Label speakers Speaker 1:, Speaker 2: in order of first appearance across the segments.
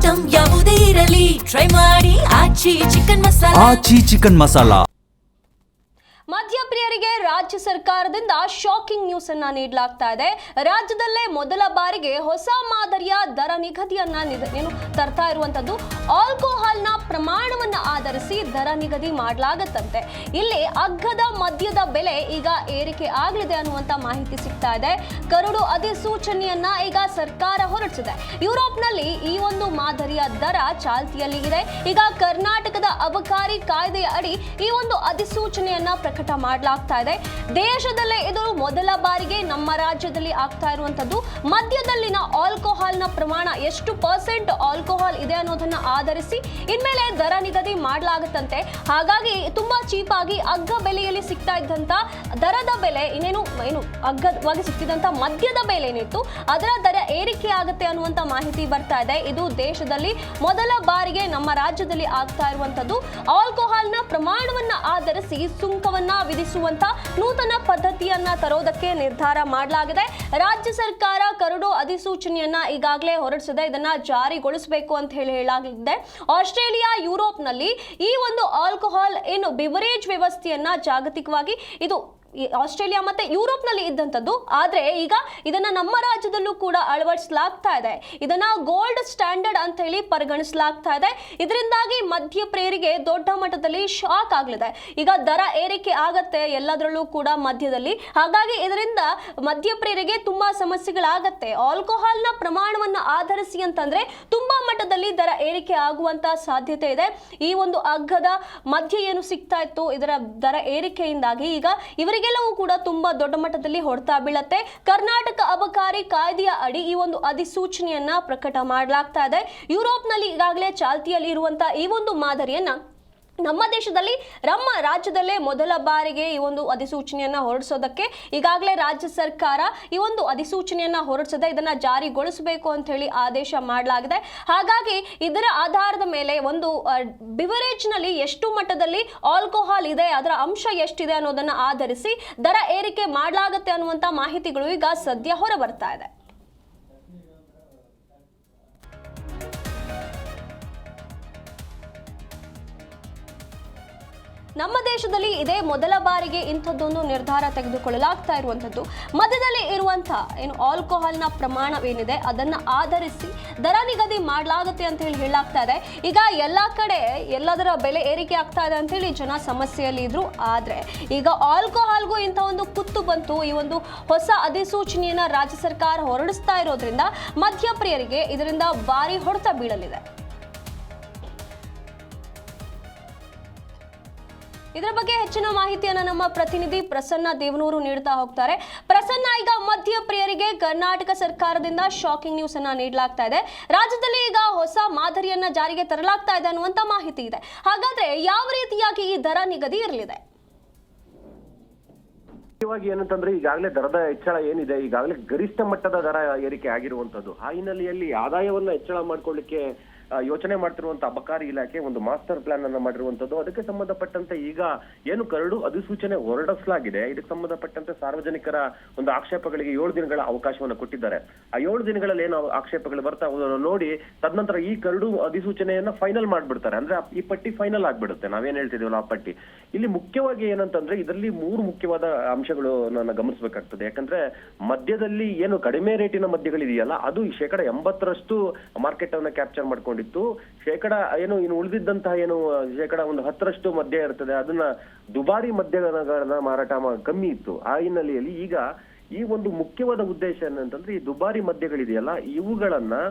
Speaker 1: Item ಯಾವುದೇ ಇರಲಿ try ಮಾಡಿ ಆಚಿ ಚಿಕನ್ ಮಸಾಲಾ.
Speaker 2: ಮದ್ಯಪ್ರಿಯರಿಗೆ ರಾಜ್ಯ ಸರ್ಕಾರದಿಂದ ಶಾಕಿಂಗ್ ನ್ಯೂಸ್ ಅನ್ನ ನೀಡಲಾಗ್ತಾ ಇದೆ. ರಾಜ್ಯದಲ್ಲೇ ಮೊದಲ ಬಾರಿಗೆ ಹೊಸ ಮಾದರಿಯ ದರ ನಿಗದಿಯನ್ನ ತರ್ತಾ ಇರುವಂತದ್ದು. ಆಲ್ಕೋಹಾಲ್ನ ಪ್ರಮಾಣವನ್ನ ಆಧರಿಸಿ ದರ ನಿಗದಿ ಮಾಡಲಾಗತ್ತಂತೆ. ಇಲ್ಲಿ ಅಗ್ಗದ ಮದ್ಯದ ಬೆಲೆ ಈಗ ಏರಿಕೆ ಆಗಲಿದೆ ಅನ್ನುವಂತ ಮಾಹಿತಿ ಸಿಗ್ತಾ ಇದೆ. ಕರಡು ಅಧಿಸೂಚನೆಯನ್ನ ಈಗ ಸರ್ಕಾರ ಹೊರಡಿಸಿದೆ. ಯುರೋಪ್ನಲ್ಲಿ ಈ ಒಂದು ಮಾದರಿಯ ದರ ಚಾಲ್ತಿಯಲ್ಲಿ ಇದೆ. ಈಗ ಕರ್ನಾಟಕದ ಅಬಕಾರಿ ಕಾಯ್ದೆಯ ಅಡಿ ಈ ಒಂದು ಅಧಿಸೂಚನೆಯನ್ನ ಪ್ರಕಟ ಮಾಡಲಾಗ್ತಾ ಇದೆ. ದೇಶದಲ್ಲೇ ಇದು ಮೊದಲ ಬಾರಿಗೆ ನಮ್ಮ ರಾಜ್ಯದಲ್ಲಿ ಆಗ್ತಾ ಇರುವಂತದ್ದು. ಮದ್ಯದಲ್ಲಿನ ಆಲ್ಕೋಹಾಲ್ನ ಪ್ರಮಾಣ ಎಷ್ಟು % ಆಲ್ಕೋಹಾಲ್ ಇದೆ ಅನ್ನೋದನ್ನ ಆಧರಿಸಿ ಇನ್ಮೇಲೆ ದರ ನಿಗದಿ ಮಾಡಲಾಗುತ್ತಂತೆ. ಹಾಗಾಗಿ ತುಂಬಾ ಚೀಪ್ ಆಗಿ ಅಗ್ಗ ಬೆಲೆಯಲ್ಲಿ ಸಿಗ್ತಾ ಇದ್ದಂತ ದರದ ಬೆಲೆ ಏನು ಅಗ್ಗವಾಗಿ ಸಿಗ್ತಿದ್ದಂತ ಮದ್ಯದ ಬೆಲೆ ಏನಿತ್ತು ಅದರ ದರ ಏರಿಕೆ ಆಗುತ್ತೆ ಅನ್ನುವಂತ ಮಾಹಿತಿ ಬರ್ತಾ ಇದೆ. ಇದು ದೇಶದಲ್ಲಿ ಮೊದಲ ಬಾರಿಗೆ ನಮ್ಮ ರಾಜ್ಯದಲ್ಲಿ ಆಗ್ತಾ ಇರುವಂತದ್ದು. ಆಲ್ಕೋಹಾಲ್ನ ಪ್ರಮಾಣವನ್ನ ಆಧರಿಸಿ ಸುಂಕವನ್ನ ವಿಧಿಸುವಂತ ನೂತನ ಪದ್ಧತಿಯನ್ನ ತರೋದಕ್ಕೆ ನಿರ್ಧಾರ ಮಾಡಲಾಗಿದೆ. ರಾಜ್ಯ ಸರ್ಕಾರ ಕರಡು ಅಧಿಸೂಚನೆಯನ್ನ ಈಗಾಗಲೇ ಹೊರಡಿಸಿದೆ. ಇದನ್ನ ಜಾರಿಗೊಳಿಸಬೇಕು ಅಂತ ಹೇಳಲಾಗಿದೆ. ಆಸ್ಟ್ರೇಲಿಯಾ, ಯುರೋಪ್ನಲ್ಲಿ ಈ ಒಂದು ಆಲ್ಕೋಹಾಲ್ ಬಿವರೇಜ್ ವ್ಯವಸ್ಥೆಯನ್ನ ಜಾಗತಿಕವಾಗಿ ಇದು ಆಸ್ಟ್ರೇಲಿಯಾ ಮತ್ತೆ ಯುರೋಪ್ನಲ್ಲಿ ಇದ್ದಂಥದ್ದು. ಆದ್ರೆ ಈಗ ಇದನ್ನ ನಮ್ಮ ರಾಜ್ಯದಲ್ಲೂ ಕೂಡ ಅಳವಡಿಸಲಾಗ್ತಾ ಇದೆ. ಇದನ್ನ ಗೋಲ್ಡ್ ಸ್ಟ್ಯಾಂಡರ್ಡ್ ಅಂತ ಹೇಳಿ ಪರಿಗಣಿಸಲಾಗ್ತಾ ಇದೆ. ಇದರಿಂದಾಗಿ ಮದ್ಯಪ್ರಿಯರಿಗೆ ದೊಡ್ಡ ಮಟ್ಟದಲ್ಲಿ ಶಾಕ್ ಆಗಲಿದೆ. ಈಗ ದರ ಏರಿಕೆ ಆಗತ್ತೆ ಎಲ್ಲದರಲ್ಲೂ ಕೂಡ ಮದ್ಯದಲ್ಲಿ. ಹಾಗಾಗಿ ಇದರಿಂದ ಮದ್ಯಪ್ರಿಯರಿಗೆ ತುಂಬಾ ಸಮಸ್ಯೆಗಳಾಗತ್ತೆ. ಆಲ್ಕೋಹಾಲ್ನ ಪ್ರಮಾಣವನ್ನ ಆಧರಿಸಿ ಅಂತಂದ್ರೆ ತುಂಬಾ ಮಟ್ಟದಲ್ಲಿ ದರ ಏರಿಕೆ ಆಗುವಂತ ಸಾಧ್ಯತೆ ಇದೆ. ಈ ಒಂದು ಅಗ್ಗದ ಮದ್ಯ ಏನು ಸಿಗ್ತಾ ಇತ್ತು ಇದರ ದರ ಏರಿಕೆಯಿಂದಾಗಿ ಈಗ ಇವರಿಗೆ ಎಲ್ಲವೂ ಕೂಡ ತುಂಬಾ ದೊಡ್ಡ ಮಟ್ಟದಲ್ಲಿ ಹೊಡೆತ ಬೀಳತ್ತೆ. ಕರ್ನಾಟಕ ಅಬಕಾರಿ ಕಾಯ್ದೆಯ ಅಡಿ ಈ ಒಂದು ಅಧಿಸೂಚನೆಯನ್ನ ಪ್ರಕಟ ಮಾಡಲಾಗ್ತಾ ಇದೆ. ಯುರೋಪ್ನಲ್ಲಿ ಈಗಾಗಲೇ ಚಾಲ್ತಿಯಲ್ಲಿ ಇರುವಂತಹ ಈ ಒಂದು ಮಾದರಿಯನ್ನ ನಮ್ಮ ರಾಜ್ಯದಲ್ಲೇ ಮೊದಲ ಬಾರಿಗೆ ಈ ಒಂದು ಅಧಿಸೂಚನೆಯನ್ನ ಹೊರಡಿಸೋದಕ್ಕೆ ಈಗಾಗಲೇ ರಾಜ್ಯ ಸರ್ಕಾರ ಈ ಒಂದು ಅಧಿಸೂಚನೆಯನ್ನ ಹೊರಡಿಸದೆ ಇದನ್ನ ಜಾರಿಗೊಳಿಸಬೇಕು ಅಂತ ಹೇಳಿ ಆದೇಶ ಮಾಡಲಾಗಿದೆ. ಹಾಗಾಗಿ ಇದರ ಆಧಾರದ ಮೇಲೆ ಒಂದು ಬಿವರೇಜ್ ನಲ್ಲಿ ಎಷ್ಟು ಮಟ್ಟದಲ್ಲಿ ಆಲ್ಕೋಹಾಲ್ ಇದೆ, ಅದರ ಅಂಶ ಎಷ್ಟಿದೆ ಅನ್ನೋದನ್ನ ಆಧರಿಸಿ ದರ ಏರಿಕೆ ಮಾಡಲಾಗುತ್ತೆ ಅನ್ನುವಂತ ಮಾಹಿತಿಗಳು ಈಗ ಸದ್ಯ ಹೊರ ಬರ್ತಾ ಇದೆ. ನಮ್ಮ ದೇಶದಲ್ಲಿ ಇದೇ ಮೊದಲ ಬಾರಿಗೆ ಇಂಥದ್ದೊಂದು ನಿರ್ಧಾರ ತೆಗೆದುಕೊಳ್ಳಲಾಗ್ತಾ ಇರುವಂಥದ್ದು. ಮಧ್ಯದಲ್ಲಿ ಇರುವಂತಹ ಆಲ್ಕೋಹಾಲ್ನ ಪ್ರಮಾಣವೇನಿದೆ ಅದನ್ನ ಆಧರಿಸಿ ದರ ನಿಗದಿ ಮಾಡಲಾಗುತ್ತೆ ಅಂತ ಹೇಳಲಾಗ್ತಾ ಇದೆ. ಈಗ ಎಲ್ಲ ಕಡೆ ಎಲ್ಲದರ ಬೆಲೆ ಏರಿಕೆ ಆಗ್ತಾ ಇದೆ ಅಂತ ಹೇಳಿ ಜನ ಸಮಸ್ಯೆಯಲ್ಲಿ ಇದ್ರು. ಆದ್ರೆ ಈಗ ಆಲ್ಕೋಹಾಲ್ಗೂ ಇಂಥ ಒಂದು ಕುತ್ತು ಬಂತು. ಈ ಒಂದು ಹೊಸ ಅಧಿಸೂಚನೆಯನ್ನ ರಾಜ್ಯ ಸರ್ಕಾರ ಹೊರಡಿಸ್ತಾ ಇರೋದ್ರಿಂದ ಮದ್ಯಪ್ರಿಯರಿಗೆ ಇದರಿಂದ ಭಾರಿ ಹೊಡೆತ ಬೀಳಲಿದೆ. ಇದರ ಬಗ್ಗೆ ಹೆಚ್ಚಿನ ಮಾಹಿತಿಯನ್ನು ನಮ್ಮ ಪ್ರತಿನಿಧಿ ಪ್ರಸನ್ನ ದೇವನೂರು ನೀಡುತ್ತಾ ಹೋಗ್ತಾರೆ. ಪ್ರಸನ್ನ, ಈಗ ಮದ್ಯಪ್ರಿಯರಿಗೆ ಕರ್ನಾಟಕ ಸರ್ಕಾರದಿಂದ ಶಾಕಿಂಗ್ ನ್ಯೂಸ್ ಅನ್ನ ನೀಡಲಾಗ್ತಾ ಇದೆ. ರಾಜ್ಯದಲ್ಲಿ ಈಗ ಹೊಸ ಮಾದರಿಯನ್ನ ಜಾರಿಗೆ ತರಲಾಗ್ತಾ ಇದೆ ಅನ್ನುವಂತ ಮಾಹಿತಿ ಇದೆ. ಹಾಗಾದ್ರೆ ಯಾವ ರೀತಿಯಾಗಿ ಈ ದರ ನಿಗದಿ ಇರಲಿದೆ?
Speaker 3: ಮುಖ್ಯವಾಗಿ ಏನಂತಂದ್ರೆ ಈಗಾಗಲೇ ದರದ ಹೆಚ್ಚಳ ಏನಿದೆ, ಈಗಾಗಲೇ ಗರಿಷ್ಠ ಮಟ್ಟದ ದರ ಏರಿಕೆ ಆಗಿರುವಂತದ್ದು. ಆ ಹಿನ್ನೆಲೆಯಲ್ಲಿ ಆದಾಯವನ್ನ ಹೆಚ್ಚಳ ಮಾಡ್ಕೊಳ್ಳಿಕ್ಕೆ ಯೋಚನೆ ಮಾಡ್ತಿರುವಂತ ಅಬಕಾರಿ ಇಲಾಖೆ ಒಂದು ಮಾಸ್ಟರ್ ಪ್ಲಾನ್ ಅನ್ನ ಮಾಡಿರುವಂತದ್ದು. ಅದಕ್ಕೆ ಸಂಬಂಧಪಟ್ಟಂತೆ ಈಗ ಏನು ಕರಡು ಅಧಿಸೂಚನೆ ಹೊರಡಿಸಲಾಗಿದೆ, ಇದಕ್ಕೆ ಸಂಬಂಧಪಟ್ಟಂತೆ ಸಾರ್ವಜನಿಕರ ಒಂದು ಆಕ್ಷೇಪಗಳಿಗೆ 7 ದಿನಗಳ ಅವಕಾಶವನ್ನು ಕೊಟ್ಟಿದ್ದಾರೆ. ಆ 7 ದಿನಗಳಲ್ಲಿ ಏನು ಆಕ್ಷೇಪಗಳು ಬರ್ತಾವ ನೋಡಿ ತದನಂತರ ಈ ಕರಡು ಅಧಿಸೂಚನೆಯನ್ನ ಫೈನಲ್ ಮಾಡ್ಬಿಡ್ತಾರೆ. ಅಂದ್ರೆ ಈ ಪಟ್ಟಿ ಫೈನಲ್ ಆಗ್ಬಿಡುತ್ತೆ. ನಾವೇನ್ ಹೇಳ್ತಿದೀವಲ್ಲ ಆ ಪಟ್ಟಿ. ಇಲ್ಲಿ ಮುಖ್ಯವಾಗಿ ಏನಂತಂದ್ರೆ ಇದರಲ್ಲಿ 3 ಮುಖ್ಯವಾದ ಅಂಶಗಳು ನನ್ನ ಗಮನಿಸಬೇಕಾಗ್ತದೆ. ಯಾಕಂದ್ರೆ ಮದ್ಯದಲ್ಲಿ ಏನು ಕಡಿಮೆ ರೇಟಿನ ಮದ್ಯಗಳಿದೆಯಲ್ಲ ಅದು 80% ಮಾರ್ಕೆಟ್ ಅನ್ನ ಕ್ಯಾಪ್ಚರ್ ಮಾಡ್ಕೊಂಡು ಶೇಕಡ ಇನ್ನು ಉಳಿದಿದ್ದಂತಹ ಶೇಕಡ 10% ಮದ್ಯ ಇರ್ತದೆ, ಅದನ್ನ ದುಬಾರಿ ಮದ್ಯಗಳನ್ನ ಮಾರಾಟ ಕಮ್ಮಿ ಇತ್ತು. ಆ ಹಿನ್ನೆಲೆಯಲ್ಲಿ ಈಗ ಈ ಒಂದು ಮುಖ್ಯವಾದ ಉದ್ದೇಶ ಏನಂತಂದ್ರೆ ಈ ದುಬಾರಿ ಮದ್ಯಗಳಿದೆಯಲ್ಲ ಇವುಗಳನ್ನ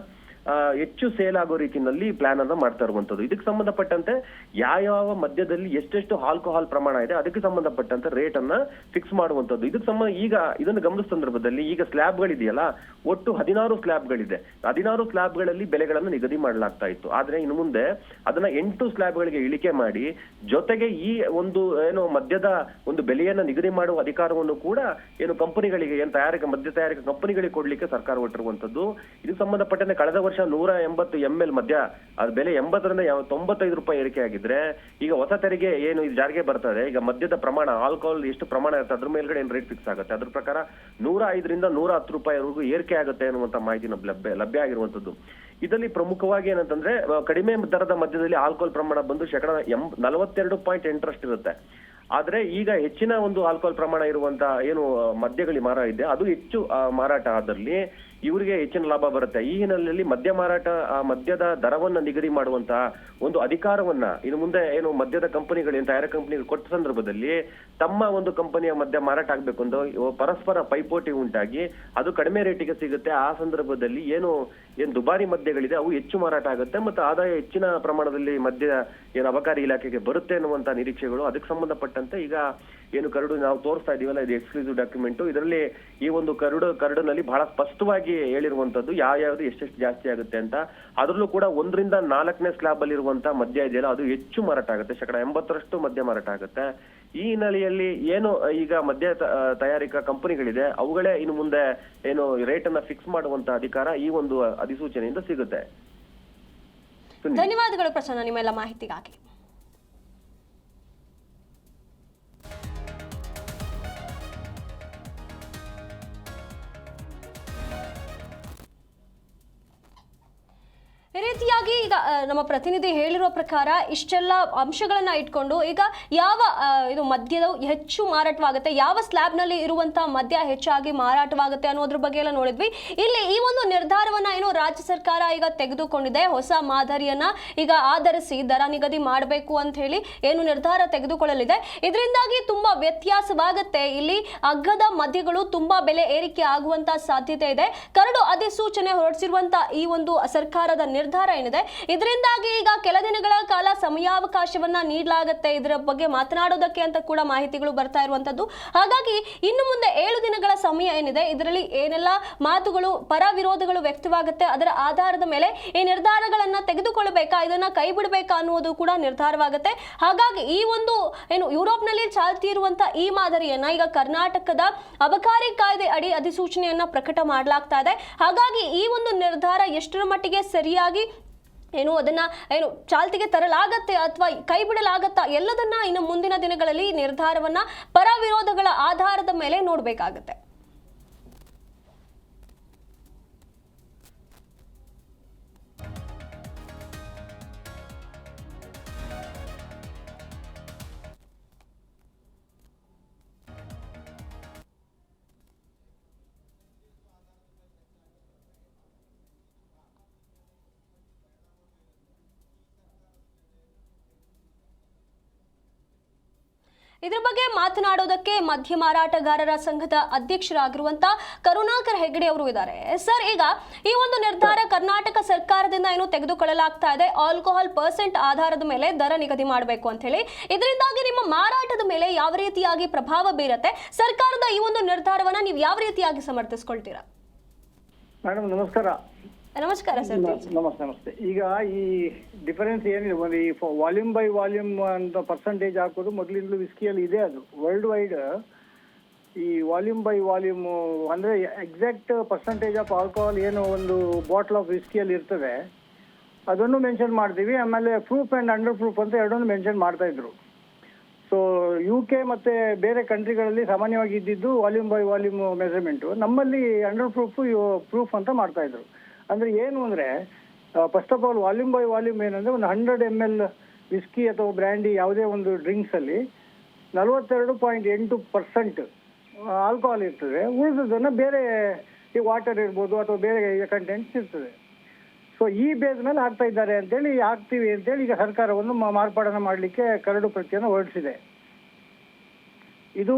Speaker 3: ಹೆಚ್ಚು ಸೇಲ್ ಆಗೋ ರೀತಿಯಲ್ಲಿ ಪ್ಲಾನ್ ಅನ್ನ ಮಾಡ್ತಾ ಇರುವಂತದ್ದು. ಇದಕ್ಕೆ ಸಂಬಂಧಪಟ್ಟಂತೆ ಯಾವ ಮದ್ಯದಲ್ಲಿ ಎಷ್ಟೆಷ್ಟು ಆಲ್ಕೋಹಾಲ್ ಪ್ರಮಾಣ ಇದೆ ಅದಕ್ಕೆ ಸಂಬಂಧಪಟ್ಟಂತೆ ರೇಟ್ ಅನ್ನ ಫಿಕ್ಸ್ ಮಾಡುವಂತದ್ದು. ಇದಕ್ಕೆ ಈಗ ಇದನ್ನು ಗಮನಿಸಿದ ಸಂದರ್ಭದಲ್ಲಿ ಈಗ ಸ್ಲ್ಯಾಬ್ಗಳಿದೆಯಲ್ಲ ಒಟ್ಟು 16 ಸ್ಲ್ಯಾಬ್ಗಳಿದೆ. 16 ಸ್ಲ್ಯಾಬ್ಗಳಲ್ಲಿ ಬೆಲೆಗಳನ್ನು ನಿಗದಿ ಮಾಡಲಾಗ್ತಾ ಇತ್ತು. ಆದ್ರೆ ಇನ್ನು ಮುಂದೆ ಅದನ್ನ 8 ಸ್ಲ್ಯಾಬ್ಗಳಿಗೆ ಇಳಿಕೆ ಮಾಡಿ ಜೊತೆಗೆ ಈ ಒಂದು ಮದ್ಯದ ಒಂದು ಬೆಲೆಯನ್ನ ನಿಗದಿ ಮಾಡುವ ಅಧಿಕಾರವನ್ನು ಕೂಡ ಕಂಪನಿಗಳಿಗೆ ಮದ್ಯ ತಯಾರಿಕಾ ಕಂಪನಿಗಳಿಗೆ ಕೊಡ್ಲಿಕ್ಕೆ ಸರ್ಕಾರ ಹೊರಟಿರುವಂತದ್ದು. ಇದಕ್ಕೆ ಸಂಬಂಧಪಟ್ಟಂತೆ ಕಳೆದ ವರ್ಷ 180 ml ಮದ್ಯ ಅದ್ ಬೆಲೆ 80ರಿಂದ 95 ರೂಪಾಯಿ ಏರಿಕೆ ಆಗಿದ್ರೆ ಈಗ ಹೊಸ ತೆರಿಗೆ ಇದು ಜಾರಿಗೆ ಬರ್ತದೆ. ಈಗ ಮದ್ಯದ ಪ್ರಮಾಣ ಆಲ್ಕೋಹಾಲ್ ಎಷ್ಟು ಪ್ರಮಾಣ ಇರುತ್ತೆ ಅದ್ರ ಮೇಲ್ಗಡೆ ರೇಟ್ ಫಿಕ್ಸ್ ಆಗುತ್ತೆ. ಅದ್ರ ಪ್ರಕಾರ 105ರಿಂದ 110 ರೂಪಾಯಿವರೆಗೂ ಏರಿಕೆ ಆಗುತ್ತೆ ಅನ್ನುವಂತ ಮಾಹಿತಿ ಲಭ್ಯ ಆಗಿರುವಂತದ್ದು. ಇದರಲ್ಲಿ ಪ್ರಮುಖವಾಗಿ ಏನಂತಂದ್ರೆ ಕಡಿಮೆ ದರದ ಮದ್ಯದಲ್ಲಿ ಆಲ್ಕೋಹಾಲ್ ಪ್ರಮಾಣ ಬಂದು 42.8% ಇರುತ್ತೆ. ಆದ್ರೆ ಈಗ ಹೆಚ್ಚಿನ ಒಂದು ಆಲ್ಕೋಹಾಲ್ ಪ್ರಮಾಣ ಇರುವಂತ ಏನು ಮದ್ಯಗಳ ಮಾರ ಇದೆ ಅದು ಹೆಚ್ಚು ಮಾರಾಟ ಆದಲ್ಲಿ ಇವರಿಗೆ ಹೆಚ್ಚಿನ ಲಾಭ ಬರುತ್ತೆ. ಈ ಹಿನ್ನೆಲೆಯಲ್ಲಿ ಮದ್ಯ ಮಾರಾಟ ಮದ್ಯದ ದರವನ್ನ ನಿಗದಿ ಮಾಡುವಂತಹ ಒಂದು ಅಧಿಕಾರವನ್ನ ಇನ್ನು ಮುಂದೆ ಏನು ಮದ್ಯದ ಕಂಪನಿಗಳು ತಯಾರ ಕಂಪನಿಗಳು ಕೊಟ್ಟ ಸಂದರ್ಭದಲ್ಲಿ ತಮ್ಮ ಒಂದು ಕಂಪನಿಯ ಮದ್ಯ ಮಾರಾಟ ಆಗ್ಬೇಕು ಅಂತ ಪರಸ್ಪರ ಪೈಪೋಟಿ ಉಂಟಾಗಿ ಅದು ಕಡಿಮೆ ರೇಟಿಗೆ ಸಿಗುತ್ತೆ. ಆ ಸಂದರ್ಭದಲ್ಲಿ ಏನು ದುಬಾರಿ ಮದ್ಯಗಳಿದೆ ಅವು ಹೆಚ್ಚು ಮಾರಾಟ ಆಗುತ್ತೆ ಮತ್ತು ಆದಾಯ ಹೆಚ್ಚಿನ ಪ್ರಮಾಣದಲ್ಲಿ ಮದ್ಯ ಏನು ಅಬಕಾರಿ ಇಲಾಖೆಗೆ ಬರುತ್ತೆ ಅನ್ನುವಂತ ನಿರೀಕ್ಷೆಗಳು. ಅದಕ್ಕೆ ಸಂಬಂಧಪಟ್ಟಂತೆ ಈಗ ಏನು ಕರಡು ನಾವು ತೋರಿಸ್ತಾ ಇದೀವಲ್ಲ, ಇದು ಎಕ್ಸ್ಕ್ಲೂಸಿವ್ ಡಾಕ್ಯುಮೆಂಟ್. ಇದರಲ್ಲಿ ಈ ಒಂದು ಕರಡಿನಲ್ಲಿ ಬಹಳ ಸ್ಪಷ್ಟವಾಗಿ ಹೇಳಿರುವಂತದ್ದು ಯಾವ್ಯಾವ್ದು ಎಷ್ಟೆಷ್ಟು ಜಾಸ್ತಿ ಆಗುತ್ತೆ ಅಂತ. ಅದ್ರಲ್ಲೂ ಕೂಡ 1 ರಿಂದ 4ನೇ ಸ್ಲಾಬ್ ಅಲ್ಲಿ ಇರುವಂತ ಮದ್ಯ ಇದೆಯಲ್ಲ ಅದು ಹೆಚ್ಚು ಮಾರಾಟ ಆಗುತ್ತೆ, 80% ಮದ್ಯ ಮಾರಾಟ ಆಗುತ್ತೆ. ಈ ಹಿನ್ನೆಲೆಯಲ್ಲಿ ಏನು ಈಗ ಮದ್ಯ ತಯಾರಿಕಾ ಕಂಪನಿಗಳಿದೆ ಅವುಗಳೇ ಇನ್ನು ಮುಂದೆ ಏನು ರೇಟ್ ಅನ್ನ ಫಿಕ್ಸ್ ಮಾಡುವಂತ ಅಧಿಕಾರ ಈ ಒಂದು ಅಧಿಸೂಚನೆಯಿಂದ ಸಿಗುತ್ತೆ.
Speaker 2: ಧನ್ಯವಾದಗಳು ಪ್ರಸನ್ನ ನಿಮ್ಮೆಲ್ಲ ಮಾಹಿತಿಗಾಗಿ. ಈ ರೀತಿಯಾಗಿ ಈಗ ನಮ್ಮ ಪ್ರತಿನಿಧಿ ಹೇಳಿರುವ ಪ್ರಕಾರ ಇಷ್ಟೆಲ್ಲ ಅಂಶಗಳನ್ನ ಇಟ್ಕೊಂಡು ಈಗ ಯಾವ ಇದು ಮದ್ಯದ ಹೆಚ್ಚು ಮಾರಾಟವಾಗುತ್ತೆ, ಯಾವ ಸ್ಲ್ಯಾಬ್ನಲ್ಲಿ ಇರುವಂತ ಮದ್ಯ ಹೆಚ್ಚಾಗಿ ಮಾರಾಟವಾಗುತ್ತೆ ಅನ್ನೋದ್ರ ಬಗ್ಗೆ ಎಲ್ಲ ನೋಡಿದ್ವಿ. ಇಲ್ಲಿ ಈ ಒಂದು ನಿರ್ಧಾರವನ್ನ ಏನು ರಾಜ್ಯ ಸರ್ಕಾರ ಈಗ ತೆಗೆದುಕೊಂಡಿದೆ, ಹೊಸ ಮಾದರಿಯನ್ನ ಈಗ ಆಧರಿಸಿ ದರ ನಿಗದಿ ಮಾಡಬೇಕು ಅಂತ ಹೇಳಿ ಏನು ನಿರ್ಧಾರ ತೆಗೆದುಕೊಳ್ಳಲಿದೆ. ಇದರಿಂದಾಗಿ ತುಂಬಾ ವ್ಯತ್ಯಾಸವಾಗುತ್ತೆ. ಇಲ್ಲಿ ಅಗ್ಗದ ಮದ್ಯಗಳು ತುಂಬಾ ಬೆಲೆ ಏರಿಕೆ ಆಗುವಂತ ಸಾಧ್ಯತೆ ಇದೆ. ಕರಡು ಅಧಿಸೂಚನೆ ಹೊರಡಿಸಿರುವಂತ ಈ ಒಂದು ಸರ್ಕಾರದ ನಿರ್ಧಾರ ಏನಿದೆ ಇದರಿಂದಾಗಿ ಈಗ ಕೆಲ ದಿನಗಳ ಕಾಲ ಸಮಯಾವಕಾಶವನ್ನ ನೀಡಲಾಗುತ್ತೆ ಇದರ ಬಗ್ಗೆ ಮಾತನಾಡೋದಕ್ಕೆ ಅಂತ ಕೂಡ ಮಾಹಿತಿಗಳು ಬರ್ತಾ ಇರುವಂತದ್ದು. ಹಾಗಾಗಿ ಇನ್ನು ಮುಂದೆ 7 ದಿನಗಳ ಸಮಯ ಏನಿದೆ ಇದರಲ್ಲಿ ಏನೆಲ್ಲ ಮಾತುಗಳು ಪರ ವಿರೋಧಗಳು ವ್ಯಕ್ತವಾಗುತ್ತೆ ಅದರ ಆಧಾರದ ಮೇಲೆ ಈ ನಿರ್ಧಾರಗಳನ್ನ ತೆಗೆದುಕೊಳ್ಳಬೇಕಾ, ಇದನ್ನ ಕೈ ಬಿಡಬೇಕಾ ಅನ್ನುವುದು ಕೂಡ ನಿರ್ಧಾರವಾಗುತ್ತೆ. ಹಾಗಾಗಿ ಈ ಒಂದು ಏನು ಯುರೋಪ್ನಲ್ಲಿ ಚಾಲ್ತಿ ಇರುವಂತ ಈ ಮಾದರಿಯನ್ನ ಈಗ ಕರ್ನಾಟಕದ ಅಬಕಾರಿ ಕಾಯ್ದೆ ಅಡಿ ಅಧಿಸೂಚನೆಯನ್ನ ಪ್ರಕಟ ಮಾಡಲಾಗ್ತಾ ಇದೆ. ಹಾಗಾಗಿ ಈ ಒಂದು ನಿರ್ಧಾರ ಎಷ್ಟರ ಮಟ್ಟಿಗೆ ಸರಿಯಾಗಿ ಏನು ಅದನ್ನ ಏನು ಚಾಲ್ತಿಗೆ ತರಲಾಗತ್ತೆ ಅಥವಾ ಕೈ ಬಿಡಲಾಗತ್ತಾ ಎಲ್ಲದನ್ನ ಇನ್ನು ಮುಂದಿನ ದಿನಗಳಲ್ಲಿ ನಿರ್ಧಾರವನ್ನ ಪರ ವಿರೋಧಗಳ ಆಧಾರದ ಮೇಲೆ ನೋಡಬೇಕಾಗತ್ತೆ. ಇದರ ಬಗ್ಗೆ ಮಾತನಾಡೋದಕ್ಕೆ ಮದ್ಯ ಮಾರಾಟಗಾರರ ಸಂಘದ ಅಧ್ಯಕ್ಷರಾಗಿರುವಂತ ಕರುಣಾಕರ್ ಹೆಗಡೆ ಅವರು ಇದ್ದಾರೆ. ಸರ್, ಈಗ ಈ ಒಂದು ನಿರ್ಧಾರ ಕರ್ನಾಟಕ ಸರ್ಕಾರದಿಂದ ಏನು ತೆಗೆದುಕೊಳ್ಳಲಾಗ್ತಾ ಇದೆ, ಆಲ್ಕೋಹಾಲ್ ಪರ್ಸೆಂಟ್ ಆಧಾರದ ಮೇಲೆ ದರ ನಿಗದಿ ಮಾಡಬೇಕು ಅಂತ ಹೇಳಿ, ಇದರಿಂದಾಗಿ ನಿಮ್ಮ ಮಾರಾಟದ ಮೇಲೆ ಯಾವ ರೀತಿಯಾಗಿ ಪ್ರಭಾವ ಬೀರುತ್ತೆ? ಸರ್ಕಾರದ ಈ ಒಂದು ನಿರ್ಧಾರವನ್ನ ನೀವು ಯಾವ ರೀತಿಯಾಗಿ ಸಮರ್ಥಿಸ್ಕೊಳ್ತೀರಾ?
Speaker 4: ಮೇಡಮ್ ನಮಸ್ಕಾರ.
Speaker 2: ನಮಸ್ಕಾರ ಸರ್.
Speaker 4: ನಮಸ್ತೆ. ಈಗ ಈ ಡಿಫರೆನ್ಸ್ ಏನಿದೆ, ಒಂದು ಈ ವಾಲ್ಯೂಮ್ ಬೈ ವಾಲ್ಯೂಮ್ ಅಂತ ಪರ್ಸೆಂಟೇಜ್ ಹಾಕೋದು ಮೊದಲಿಂದಲೂ ವಿಸ್ಕಿಯಲ್ಲಿ ಇದೆ. ಅದು ವರ್ಲ್ಡ್ ವೈಡ್ ಈ ವಾಲ್ಯೂಮ್ ಬೈ ವಾಲ್ಯೂಮ್ ಅಂದರೆ ಎಕ್ಸಾಕ್ಟ್ ಪರ್ಸೆಂಟೇಜ್ ಆಫ್ ಆಲ್ಕೋಹಾಲ್ ಏನು ಒಂದು ಬಾಟ್ಲ್ ಆಫ್ ವಿಸ್ಕಿಯಲ್ಲಿ ಇರ್ತದೆ ಅದನ್ನು ಮೆನ್ಷನ್ ಮಾಡ್ತೀವಿ. ಆಮೇಲೆ ಪ್ರೂಫ್ ಆ್ಯಂಡ್ ಅಂಡರ್ ಪ್ರೂಫ್ ಅಂತ ಎರಡನ್ನು ಮೆನ್ಷನ್ ಮಾಡ್ತಾ ಇದ್ರು. ಸೊ UK ಮತ್ತು ಬೇರೆ ಕಂಟ್ರಿಗಳಲ್ಲಿ ಸಾಮಾನ್ಯವಾಗಿ ಇದ್ದಿದ್ದು ವಾಲ್ಯೂಮ್ ಬೈ ವಾಲ್ಯೂಮ್ ಮೆಜರ್ಮೆಂಟು. ನಮ್ಮಲ್ಲಿ ಅಂಡರ್ ಪ್ರೂಫ್ ಅಂತ ಮಾಡ್ತಾ ಇದ್ರು. ಅಂದರೆ ಏನು ಅಂದರೆ first of all volume by volume ಏನಂದರೆ ಒಂದು 100 ml ವಿಸ್ಕಿ ಅಥವಾ ಬ್ರ್ಯಾಂಡಿ ಯಾವುದೇ ಒಂದು ಡ್ರಿಂಕ್ಸಲ್ಲಿ 42.8% ಆಲ್ಕೋಹಾಲ್ ಇರ್ತದೆ. ಉಳಿದದನ್ನು ಬೇರೆ ಈ ವಾಟರ್ ಇರ್ಬೋದು ಅಥವಾ ಬೇರೆ ಕಂಟೆಂಟ್ಸ್ ಇರ್ತದೆ. ಸೊ ಈ ಬೇಸ್ ಮೇಲೆ ಹಾಕ್ತಾ ಇದ್ದಾರೆ ಅಂತೇಳಿ ಹಾಕ್ತೀವಿ ಅಂತೇಳಿ ಈಗ ಸರ್ಕಾರವನ್ನು ಮಾರ್ಪಾಡನ್ನು ಮಾಡಲಿಕ್ಕೆ ಕರಡು ಪ್ರತಿಯನ್ನು ಹೊರಡಿಸಿದೆ. ಇದು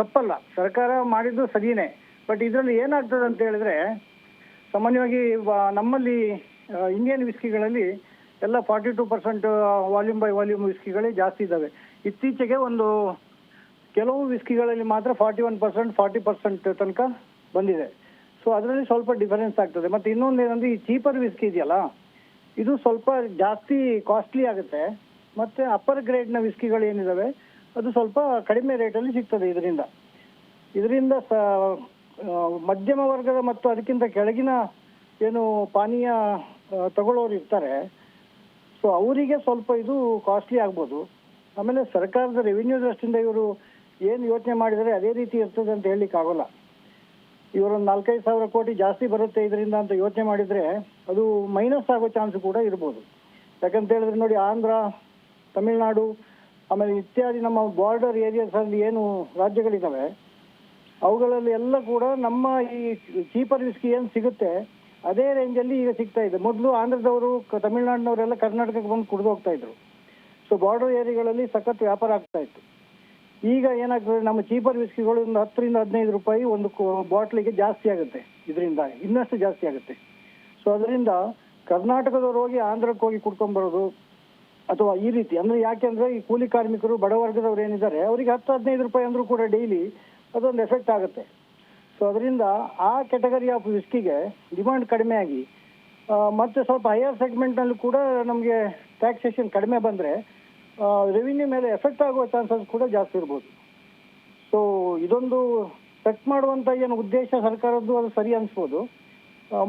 Speaker 4: ತಪ್ಪಲ್ಲ, ಸರ್ಕಾರ ಮಾಡಿದ್ದು ಸರಿಯೇ. ಬಟ್ ಇದರಲ್ಲಿ ಏನಾಗ್ತದೆ ಅಂತ ಹೇಳಿದ್ರೆ, ಸಾಮಾನ್ಯವಾಗಿ ನಮ್ಮಲ್ಲಿ ಇಂಡಿಯನ್ ವಿಸ್ಕಿಗಳಲ್ಲಿ ಎಲ್ಲ 42% ವಾಲ್ಯೂಮ್ ಬೈ ವಾಲ್ಯೂಮ್ ವಿಸ್ಕಿಗಳೇ ಜಾಸ್ತಿ ಇದ್ದಾವೆ. ಇತ್ತೀಚೆಗೆ ಒಂದು ಕೆಲವು ವಿಸ್ಕಿಗಳಲ್ಲಿ ಮಾತ್ರ 41%, 40% ತನಕ ಬಂದಿದೆ. ಸೊ ಅದರಲ್ಲಿ ಸ್ವಲ್ಪ ಡಿಫರೆನ್ಸ್ ಆಗ್ತದೆ. ಮತ್ತು ಇನ್ನೊಂದು ಏನಂದರೆ, ಈ ಚೀಪರ್ ವಿಸ್ಕಿ ಇದೆಯಲ್ಲ, ಇದು ಸ್ವಲ್ಪ ಜಾಸ್ತಿ ಕಾಸ್ಟ್ಲಿ ಆಗುತ್ತೆ. ಮತ್ತು ಅಪ್ಪರ್ ಗ್ರೇಡ್ನ ವಿಸ್ಕಿಗಳು ಏನಿದ್ದಾವೆ ಅದು ಸ್ವಲ್ಪ ಕಡಿಮೆ ರೇಟಲ್ಲಿ ಸಿಗ್ತದೆ. ಇದರಿಂದ ಮಧ್ಯಮ ವರ್ಗದ ಮತ್ತು ಅದಕ್ಕಿಂತ ಕೆಳಗಿನ ಏನು ಪಾನೀಯ ತಗೊಳ್ಳೋರು ಇರ್ತಾರೆ, ಸೊ ಅವರಿಗೆ ಸ್ವಲ್ಪ ಇದು ಕಾಸ್ಟ್ಲಿ ಆಗ್ಬೋದು. ಆಮೇಲೆ ಸರ್ಕಾರದ ರೆವಿನ್ಯೂ ದೃಷ್ಟಿಯಿಂದ ಇವರು ಏನು ಯೋಚನೆ ಮಾಡಿದರೆ ಅದೇ ರೀತಿ ಇರ್ತದೆ ಅಂತ ಹೇಳಲಿಕ್ಕೆ ಆಗೋಲ್ಲ. ಇವರೊಂದು 4-5 ಸಾವಿರ ಕೋಟಿ ಜಾಸ್ತಿ ಬರುತ್ತೆ ಇದರಿಂದ ಅಂತ ಯೋಚನೆ ಮಾಡಿದರೆ ಅದು ಮೈನಸ್ ಆಗೋ ಚಾನ್ಸ್ ಕೂಡ ಇರ್ಬೋದು. ಯಾಕಂತ ಹೇಳಿದ್ರೆ ನೋಡಿ, ಆಂಧ್ರ, ತಮಿಳುನಾಡು, ಆಮೇಲೆ ಇತ್ಯಾದಿ ನಮ್ಮ ಬಾರ್ಡರ್ ಏರಿಯಾಸಲ್ಲಿ ಏನು ರಾಜ್ಯಗಳಿದ್ದಾವೆ ಅವುಗಳಲ್ಲಿ ಎಲ್ಲ ಕೂಡ ನಮ್ಮ ಈ ಚೀಪರ್ ವಿಸ್ಕಿ ಏನು ಸಿಗುತ್ತೆ ಅದೇ ರೇಂಜಲ್ಲಿ ಈಗ ಸಿಗ್ತಾ ಇದೆ. ಮೊದಲು ಆಂಧ್ರದವರು, ತಮಿಳುನಾಡಿನವರೆಲ್ಲ ಕರ್ನಾಟಕಕ್ಕೆ ಬಂದು ಕುಡಿದು ಹೋಗ್ತಾ ಇದ್ರು. ಸೊ ಬಾರ್ಡರ್ ಏರಿಯಾಗಳಲ್ಲಿ ಸಖತ್ ವ್ಯಾಪಾರ ಆಗ್ತಾ ಇತ್ತು. ಈಗ ಏನಾಗ್ತದೆ, ನಮ್ಮ ಚೀಪರ್ ವಿಸ್ಕಿಗಳು ಒಂದು 10 ರಿಂದ 15 ರೂಪಾಯಿ ಒಂದು ಬಾಟ್ಲಿಗೆ ಜಾಸ್ತಿ ಆಗುತ್ತೆ. ಇದರಿಂದ ಇನ್ನಷ್ಟು ಜಾಸ್ತಿ ಆಗುತ್ತೆ. ಸೊ ಅದರಿಂದ ಕರ್ನಾಟಕದವ್ರು ಹೋಗಿ ಆಂಧ್ರಕ್ಕೆ ಹೋಗಿ ಕುಡ್ಕೊಂಡ್ಬರೋದು ಅಥವಾ ಈ ರೀತಿ ಅಂದ್ರೆ, ಯಾಕೆಂದ್ರೆ ಈ ಕೂಲಿ ಕಾರ್ಮಿಕರು, ಬಡವರ್ಗದವ್ರು ಏನಿದ್ದಾರೆ ಅವರಿಗೆ 10-15 ರೂಪಾಯಿ ಅಂದ್ರೂ ಕೂಡ ಡೈಲಿ ಅದೊಂದು ಎಫೆಕ್ಟ್ ಆಗುತ್ತೆ. ಸೊ ಅದರಿಂದ ಆ ಕ್ಯಾಟಗರಿ ಆಫ್ ವಿಸ್ಕಿಗೆ ಡಿಮಾಂಡ್ ಕಡಿಮೆ ಆಗಿ ಮತ್ತೆ ಸ್ವಲ್ಪ ಹೈಯರ್ ಸೆಗ್ಮೆಂಟ್ನಲ್ಲಿ ಕೂಡ ನಮಗೆ ಟ್ಯಾಕ್ಸೇಷನ್ ಕಡಿಮೆ ಬಂದರೆ ರೆವಿನ್ಯೂ ಮೇಲೆ ಎಫೆಕ್ಟ್ ಆಗುವ ಚಾನ್ಸಸ್ ಕೂಡ ಜಾಸ್ತಿ ಇರ್ಬೋದು. ಸೊ ಇದೊಂದು ಸೆಟ್ ಮಾಡುವಂಥ ಏನು ಉದ್ದೇಶ ಸರ್ಕಾರದ್ದು ಅದು ಸರಿ ಅನಿಸ್ಬೋದು.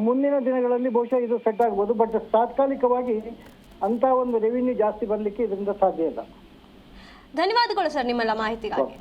Speaker 4: ಮುಂದಿನ ದಿನಗಳಲ್ಲಿ ಬಹುಶಃ ಇದು ಸೆಟ್ ಆಗ್ಬೋದು. ಬಟ್ ತಾತ್ಕಾಲಿಕವಾಗಿ ಅಂತ ಒಂದು ರೆವಿನ್ಯೂ ಜಾಸ್ತಿ ಬರಲಿಕ್ಕೆ ಇದರಿಂದ ಸಾಧ್ಯ ಇಲ್ಲ.
Speaker 2: ಧನ್ಯವಾದಗಳು ಸರ್ ನಿಮ್ಮೆಲ್ಲ ಮಾಹಿತಿಗಾಗಿ.